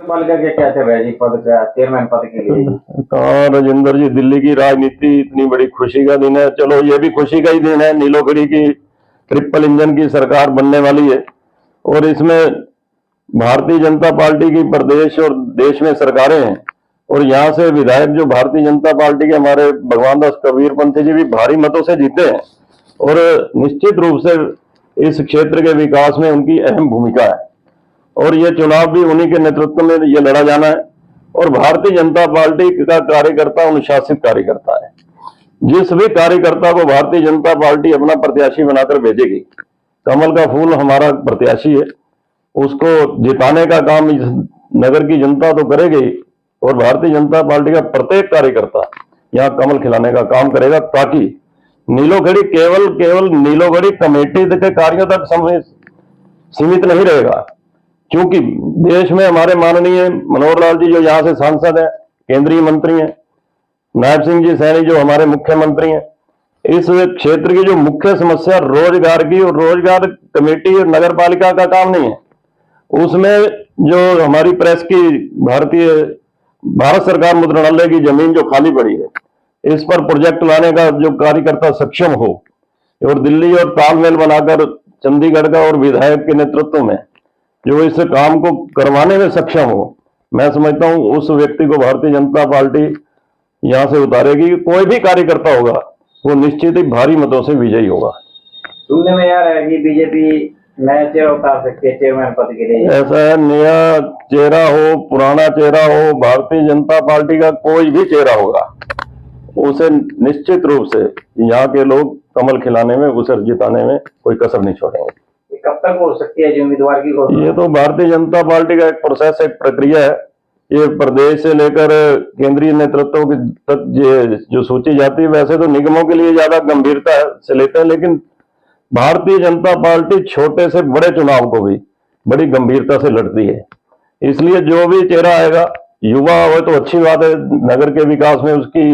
पालिका के क्या चल रहा है जी पद का, चेयरमैन पद के लिए? कहाँ राजेंद्र जी, दिल्ली की राजनीति इतनी बड़ी खुशी का दिन है। चलो ये भी खुशी का ही दिन है, नीलोखड़ी की ट्रिपल इंजन की सरकार बनने वाली है और इसमें भारतीय जनता पार्टी की प्रदेश और देश में सरकारें हैं और यहाँ से विधायक जो भारतीय जनता पार्टी के हमारे भगवान दास कबीरपंथी जी भी भारी मतों से जीते हैं और निश्चित रूप से इस क्षेत्र के विकास में उनकी अहम भूमिका है और ये चुनाव भी उन्हीं के नेतृत्व में ये लड़ा जाना है। और भारतीय जनता पार्टी का कार्यकर्ता अनुशासित कार्यकर्ता है। जिस भी कार्यकर्ता को भारतीय जनता पार्टी अपना प्रत्याशी बनाकर भेजेगी, कमल का फूल हमारा प्रत्याशी है, उसको जिताने का काम इस नगर की जनता तो करेगी और भारतीय जनता पार्टी का प्रत्येक कार्यकर्ता यहाँ कमल खिलाने का काम करेगा, ताकि नीलोखड़ी केवल नीलोखड़ी कमेटी के कार्यों तक सीमित नहीं रहेगा। क्योंकि देश में हमारे माननीय मनोहर लाल जी जो यहाँ से सांसद है, केंद्रीय मंत्री हैं, नायब सिंह जी सैनी जो हमारे मुख्यमंत्री हैं, इस क्षेत्र की जो मुख्य समस्या रोजगार की, और रोजगार कमेटी और नगर पालिका का काम नहीं है, उसमें जो हमारी प्रेस की भारत सरकार मुद्रणालय की जमीन जो खाली पड़ी है, इस पर प्रोजेक्ट लाने का जो कार्यकर्ता सक्षम हो और दिल्ली और तालमेल बनाकर चंडीगढ़ का और विधायक के नेतृत्व में जो इस काम को करवाने में सक्षम हो, मैं समझता हूं उस व्यक्ति को भारतीय जनता पार्टी यहां से उतारेगी। कोई भी कार्यकर्ता होगा वो निश्चित ही भारी मतों से विजयी होगा। सुनने में यार है कि बीजेपी नया चेहरा उतार सकती है चेयरमैन पद के लिए। ऐसा है, नया चेहरा हो पुराना चेहरा हो, भारतीय जनता पार्टी का कोई भी चेहरा होगा, उसे निश्चित रूप से यहाँ के लोग कमल खिलाने में, उसे जिताने में कोई कसर नहीं छोड़ेंगे। कब तक हो सकती है जो उम्मीदवार की घोषणा? ये तो भारतीय जनता पार्टी का एक प्रोसेस, एक प्रक्रिया है। ये प्रदेश से लेकर केंद्रीय नेतृत्व की तक जो सूची जाती है, वैसे तो निगमों के लिए ज्यादा गंभीरता से लेते हैं, लेकिन भारतीय जनता पार्टी छोटे से बड़े चुनाव को भी बड़ी गंभीरता से लड़ती है। इसलिए जो भी चेहरा आएगा, युवा हो तो अच्छी बात है, नगर के विकास में उसकी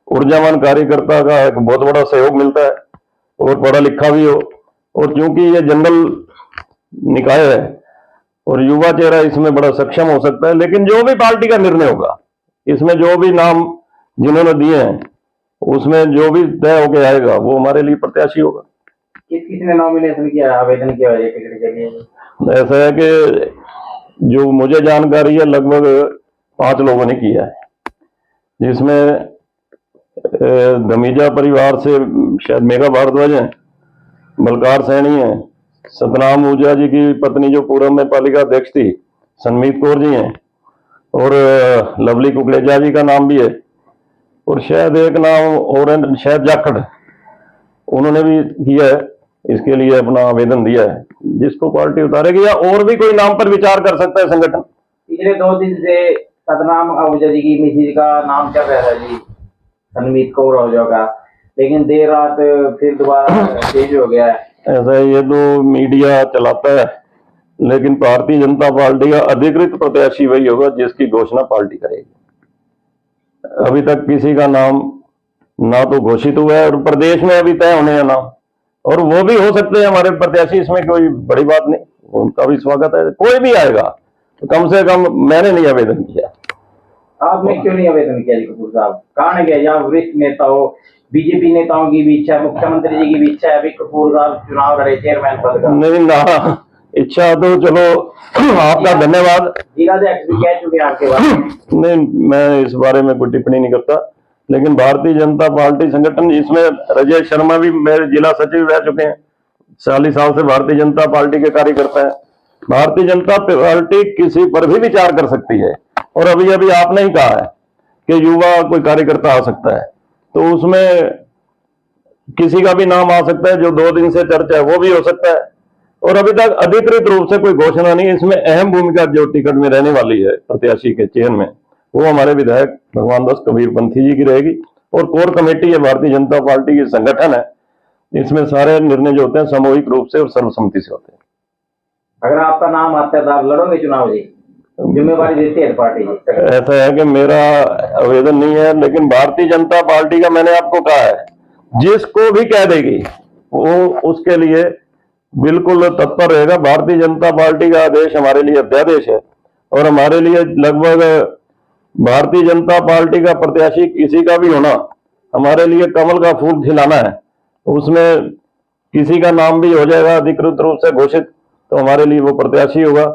ऊर्जावान कार्यकर्ता का एक बहुत बड़ा सहयोग मिलता है और पढ़ा लिखा भी हो, और क्योंकि ये जनरल निकाय है और युवा चेहरा इसमें बड़ा सक्षम हो सकता है। लेकिन जो भी पार्टी का निर्णय होगा, इसमें जो भी नाम जिन्होंने दिए हैं, उसमें जो भी तय होके आएगा वो हमारे लिए प्रत्याशी होगा। किसने नॉमिनेशन किया, आवेदन किया है टिकट के लिए? ऐसा है कि जो मुझे जानकारी है लगभग 5 लोगों ने किया है, जिसमें धमीजा परिवार से शायद मेघा भारद्वाज है, बलकार सैनी है, सतनाम ऊर्जा जी की पत्नी जो पूर्व में पालिका अध्यक्ष थी सनमीत कौर जी हैं, और लवली कुकलेजा जी का नाम भी है, और शायद एक नाम और शायद जाखड़, उन्होंने भी किया है, इसके लिए अपना आवेदन दिया है। जिसको पार्टी उतारेगी या और भी कोई नाम पर विचार कर सकता है संगठन। पिछले 2 दिन से सतनाम ऊर्जा जी की मिसेज का नाम चल रहा था जी, सनमीत कौर ऊर्जा का, लेकिन देर रात फिर दोबारा चेंज हो गया है। ऐसा ये तो मीडिया चलाता है, लेकिन भारतीय जनता पार्टी का अधिकृत प्रत्याशी वही होगा जिसकी घोषणा पार्टी करेगी। अभी तक किसी का नाम ना तो घोषित हुआ है और प्रदेश में अभी तय होने हैं नाम, और वो भी हो सकते हैं हमारे प्रत्याशी, इसमें कोई बड़ी बात नहीं, उनका भी स्वागत है। कोई भी आएगा तो कम से कम मैंने नहीं आवेदन किया। आपने क्यों नहीं आवेदन किया जी कपूर साहब? कारण क्या? यहाँ वरिष्ठ नेता हो, बीजेपी नेताओं की भी इच्छा है, मुख्यमंत्री जी की भी इच्छा है अभी कपूर साहब चुनाव लड़े चेयरमैन पद का। नहीं ना, इच्छा तो चलो आपका धन्यवाद। जिलाध्यक्ष भी कह चुके हैं आपके बारे में। नहीं, मैं इस बारे में कोई टिप्पणी नहीं करता, लेकिन भारतीय जनता पार्टी संगठन, इसमें राजेश शर्मा भी मेरे जिला सचिव रह चुके हैं, 40 साल से भारतीय जनता पार्टी के कार्यकर्ता है। भारतीय जनता पार्टी किसी पर भी विचार कर सकती है, और अभी अभी आपने ही कहा है कि युवा कोई कार्यकर्ता आ सकता है, तो उसमें किसी का भी नाम आ सकता है। जो 2 दिन से चर्चा है वो भी हो सकता है, और अभी तक अधिकृत रूप से कोई घोषणा नहीं। इसमें अहम भूमिका जो टिकट में रहने वाली है प्रत्याशी के चयन में, वो हमारे विधायक भगवान दास कबीरपंथी जी की रहेगी, और कोर कमेटी है भारतीय जनता पार्टी की संगठन है, इसमें सारे निर्णय जो होते हैं सामूहिक रूप से और सर्वसम्मति से होते हैं। अगर आपका नाम आता है तो आप लड़ोगे चुनाव जी? जिम्मेवारी देती है पार्टी? ऐसा है कि मेरा आवेदन नहीं है, लेकिन भारतीय जनता पार्टी का मैंने आपको कहा है, जिसको भी कह देगी वो उसके लिए बिल्कुल तत्पर रहेगा। भारतीय जनता पार्टी का आदेश हमारे लिए अध्यादेश है, और हमारे लिए लगभग भारतीय जनता पार्टी का प्रत्याशी किसी का भी होना हमारे लिए कमल का फूल खिलाना है। उसमें किसी का नाम भी हो जाएगा अधिकृत रूप से घोषित तो हमारे लिए वो प्रत्याशी होगा।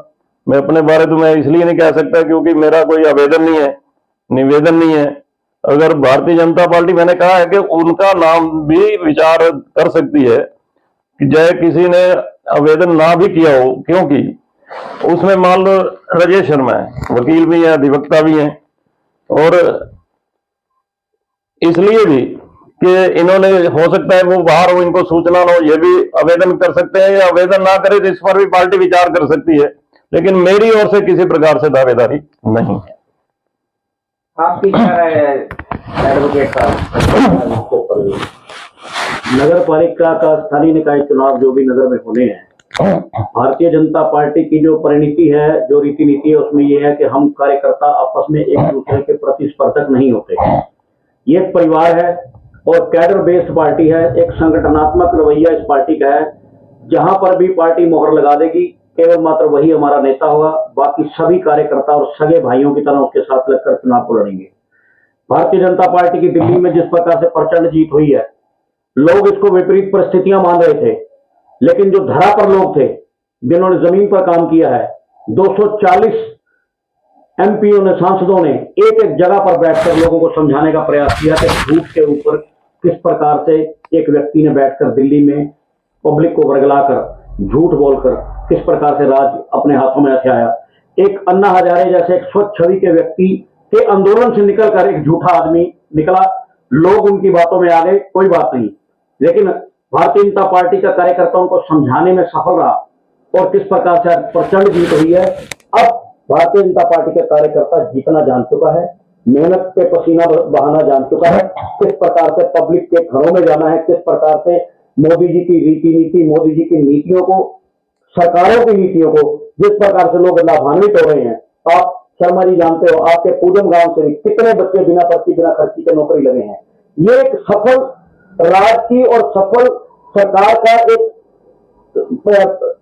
मैं अपने बारे तो मैं इसलिए नहीं कह सकता क्योंकि मेरा कोई आवेदन नहीं है, निवेदन नहीं है। अगर भारतीय जनता पार्टी, मैंने कहा है कि उनका नाम भी विचार कर सकती है कि चाहे किसी ने आवेदन ना भी किया हो, क्योंकि उसमें मान लो राजेश शर्मा है, वकील भी है, अधिवक्ता भी है, और इसलिए भी कि इन्होंने, हो सकता है वो बाहर हो, इनको सूचना ना हो, ये भी आवेदन कर सकते हैं, या आवेदन ना करे तो इस पर भी पार्टी विचार कर सकती है। लेकिन मेरी ओर से किसी प्रकार से दावेदारी नहीं है। आपकी क्या राय है एडवोकेट साहब? नगर पालिका का स्थानीय निकाय चुनाव जो भी नगर में होने हैं, भारतीय जनता पार्टी की जो परिणति है, जो रीति नीति है, उसमें यह है कि हम कार्यकर्ता आपस में एक दूसरे के प्रतिस्पर्धक नहीं होते। ये एक परिवार है और कैडर बेस्ड पार्टी है। एक संगठनात्मक रवैया इस पार्टी का है। जहां पर भी पार्टी मोहर लगा देगी केवल मात्र वही हमारा नेता होगा, बाकी सभी कार्यकर्ता और सगे भाइयों की तरह उसके साथ लगकर चुनाव को लड़ेंगे। भारतीय जनता पार्टी की दिल्ली में जिस प्रकार से प्रचंड जीत हुई है, लोग इसको विपरीत परिस्थितियां मान रहे थे, लेकिन जो धरा पर लोग थे जिन्होंने जमीन पर काम किया है, 240 एमपीओ ने, सांसदों ने एक एक जगह पर बैठकर लोगों को समझाने का प्रयास किया कि झूठ के ऊपर किस प्रकार से एक व्यक्ति ने बैठकर दिल्ली में पब्लिक को वर्गलाकर झूठ बोलकर किस प्रकार से राज अपने हाथों में हथियाया। एक अन्ना हजारे जैसे एक स्वच्छ छवि के व्यक्ति के आंदोलन से निकलकर एक झूठा आदमी निकला, लोग उनकी बातों में आ गए, कोई बात नहीं, लेकिन भारतीय जनता पार्टी का कार्यकर्ताओं को समझाने में सफल रहा और किस प्रकार से प्रचंड जीत हुई है। अब भारतीय जनता पार्टी के कार्यकर्ता जीतना जान चुका है, मेहनत पे पसीना बहाना जान चुका है, किस प्रकार से पब्लिक के घरों में जाना है, किस प्रकार से मोदी जी की रीति नीति, मोदी जी की नीतियों को, सरकारों की नीतियों को जिस प्रकार से लोग लाभान्वित हो रहे हैं। आप शर्मा जी जानते हो, आपके पूजन गांव से कितने बच्चे बिना पर्ची बिना खर्ची के नौकरी लगे हैं। ये एक सफल राज की और सफल सरकार का एक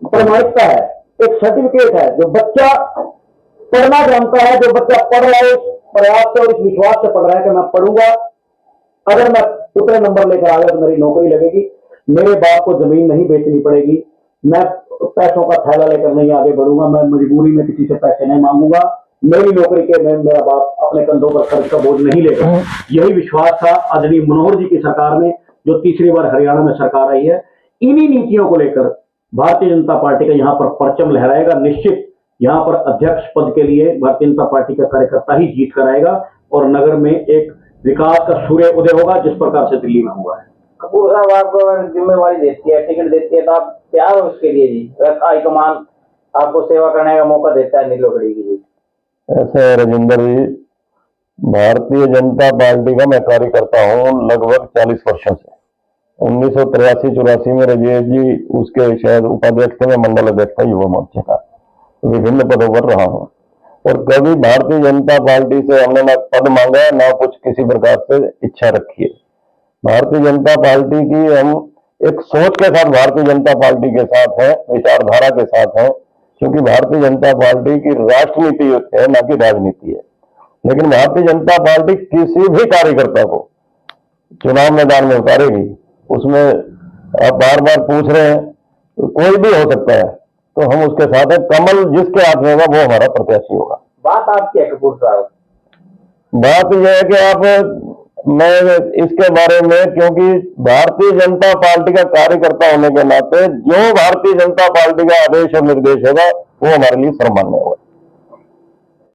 प्रमाणिकता है, एक सर्टिफिकेट है। जो बच्चा पढ़ना जानता है, जो बच्चा पढ़ रहा है, प्रयास से और इस विश्वास से पढ़ रहा है कि मैं पढ़ूंगा, अगर मैं उतने नंबर लेकर आ गया तो मेरी नौकरी लगेगी, मेरे बाप को जमीन नहीं बेचनी पड़ेगी, मैं पैसों का थैला लेकर नहीं आगे बढ़ूंगा, मैं मजबूरी में किसी से पैसे नहीं मांगूंगा, मेरी नौकरी के में मेरा बाप अपने कंधों पर खर्च का बोझ नहीं लेगा। यही विश्वास था आदरणीय मनोहर जी की सरकार में, जो तीसरी बार हरियाणा में सरकार आई है। इन्हीं नीतियों को लेकर भारतीय जनता पार्टी का यहाँ पर परचम लहराएगा। निश्चित यहाँ पर अध्यक्ष पद के लिए भारतीय जनता पार्टी का कार्यकर्ता ही जीत कर आएगा और नगर में एक विकास का सूर्य उदय होगा, जिस प्रकार से दिल्ली में हुआ है। कपूर साहब, आपको अगर जिम्मेवारी देती है, टिकट देती है, तो आप तैयार हो उसके लिए जी? हाईकमान आपको सेवा करने का मौका देता है नीलोखड़ी की जी? ऐसे है राजेंद्र जी, भारतीय जनता पार्टी का मैं कार्यकर्ता हूँ लगभग 40 वर्षों से। 1983-84 में राजेश जी उसके शायद उपाध्यक्ष थे, मैं मंडल अध्यक्ष था युवा मोर्चा का, विभिन्न पदों पर रहा हूँ। और कभी भारतीय जनता पार्टी से हमने ना पद मांगा ना कुछ किसी प्रकार से इच्छा रखी है। भारतीय जनता पार्टी की हम एक सोच के साथ भारतीय जनता पार्टी के साथ है, विचारधारा के साथ है, क्योंकि भारतीय जनता पार्टी की राष्ट्रनीति है ना कि राजनीति है। लेकिन भारतीय जनता पार्टी किसी भी कार्यकर्ता को चुनाव मैदान में उतारेगी, उसमें आप बार बार पूछ रहे हैं, कोई भी हो सकता है, तो हम उसके साथ है। कमल जिसके हाथ में होगा वो हमारा प्रत्याशी होगा। बात आपकी है कपूर साहब। बात यह है कि मैं इसके बारे में, क्योंकि भारतीय जनता पार्टी का कार्यकर्ता होने के नाते जो भारतीय जनता पार्टी का आदेश और निर्देश होगा वो हमारे लिए सर्वमान्य होगा।